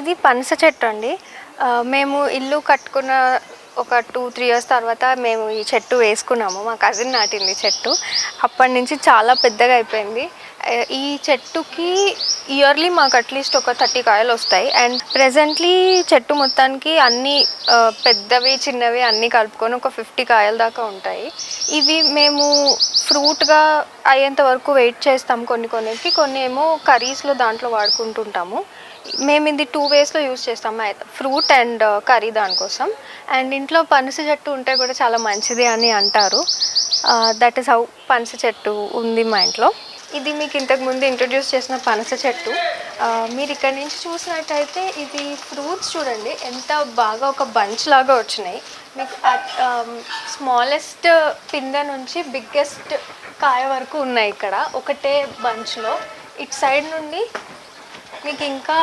ఇది పనస చెట్టు అండి. మేము ఇల్లు కట్టుకున్న ఒక 2-3 ఇయర్స్ తర్వాత మేము ఈ చెట్టు వేసుకున్నాము. మా కజిన్ నాటింది చెట్టు. అప్పటి నుంచి చాలా పెద్దగా అయిపోయింది. ఈ చెట్టుకి ఇయర్లీ మాకు అట్లీస్ట్ ఒక 30 కాయలు వస్తాయి. అండ్ ప్రెజెంట్లీ చెట్టు మొత్తానికి అన్నీ పెద్దవి చిన్నవి అన్నీ కలుపుకొని ఒక 50 కాయల దాకా ఉంటాయి. ఇవి మేము ఫ్రూట్గా అయ్యేంత వరకు వెయిట్ చేస్తాం. కొన్ని ఏమో కర్రీస్లో దాంట్లో వాడుకుంటుంటాము. మేము ఇది 2 వేస్లో యూస్ చేస్తాం, ఫ్రూట్ అండ్ కర్రీ దానికోసం. అండ్ ఇంట్లో పనస చెట్టు ఉంటే కూడా చాలా మంచిది అని అంటారు. దట్ ఈస్ హౌ పనస చెట్టు ఉంది మా ఇంట్లో. ఇది మీకు ఇంతకుముందు ఇంట్రొడ్యూస్ చేసిన పనస చెట్టు. మీరు ఇక్కడ నుంచి చూసినట్టయితే ఇది ఫ్రూట్స్ చూడండి ఎంత బాగా ఒక బంచ్ లాగా వచ్చినాయి. మీకు స్మాలెస్ట్ పిందె నుంచి బిగ్గెస్ట్ కాయ వరకు ఉన్నాయి ఇక్కడ ఒకటే బంచ్లో. ఇటు సైడ్ నుండి మీకు ఇంకా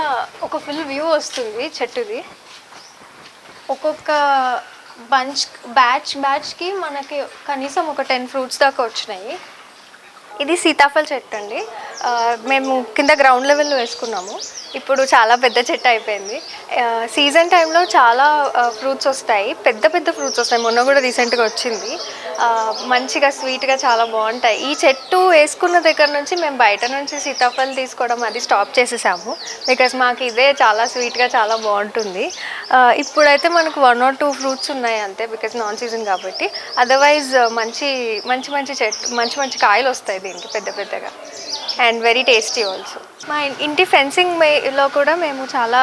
ఒక ఫుల్ వ్యూ వస్తుంది చెట్టుది. ఒక్కొక్క బ్యాచ్కి మనకి కనీసం ఒక 10 ఫ్రూట్స్ దాకా వచ్చినాయి. ఇది సీతాఫల చెట్టు అండి. మేము కింద గ్రౌండ్ లెవెల్లో వేసుకున్నాము. ఇప్పుడు చాలా పెద్ద చెట్టు అయిపోయింది. సీజన్ టైంలో చాలా ఫ్రూట్స్ వస్తాయి, పెద్ద పెద్ద ఫ్రూట్స్ వస్తాయి. మొన్న కూడా రీసెంట్గా వచ్చింది. మంచిగా స్వీట్గా చాలా బాగుంటాయి. ఈ చెట్టు వేసుకున్న దగ్గర నుంచి మేము బయట నుంచి సీతాఫలం తీసుకోవడం అది స్టాప్ చేసేసాము. బికాస్ మాకు ఇదే చాలా స్వీట్గా చాలా బాగుంటుంది. ఇప్పుడైతే మనకు 1 or 2 ఫ్రూట్స్ ఉన్నాయి అంతే, బికాస్ నాన్ సీజన్ కాబట్టి. అదర్వైజ్ మంచి చెట్టు మంచి కాయలు వస్తాయి దీనికి పెద్ద పెద్దగా. And very tasty also. మా ఇంటి ఫెన్సింగ్లో కూడా మేము చాలా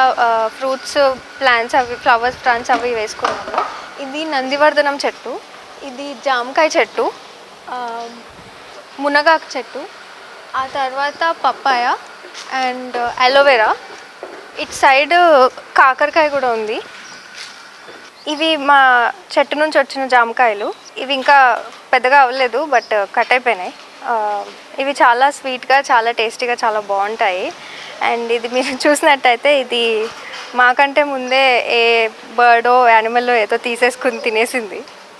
ఫ్రూట్స్ ప్లాంట్స్ అవి ఫ్లవర్స్ ప్లాంట్స్ అవి వేసుకున్నాము. ఇది నందివర్ధనం చెట్టు, ఇది జామకాయ చెట్టు, మునగాకు చెట్టు, ఆ తర్వాత పప్పాయ అండ్ అలోవెరా. ఇటు సైడ్ కాకరకాయ కూడా ఉంది. ఇవి మా చెట్టు నుంచి వచ్చిన జామకాయలు. ఇవి ఇంకా పెద్దగా అవ్వలేదు, బట్ కట్ అయిపోయినాయి. ఇవి చాలా స్వీట్గా చాలా టేస్టీగా చాలా బాగుంటాయి. అండ్ ఇది మీరు చూసినట్టయితే ఇది మాకంటే ముందే ఏ బర్డో యానిమల్లో ఏదో తీసేసుకుని తినేసింది.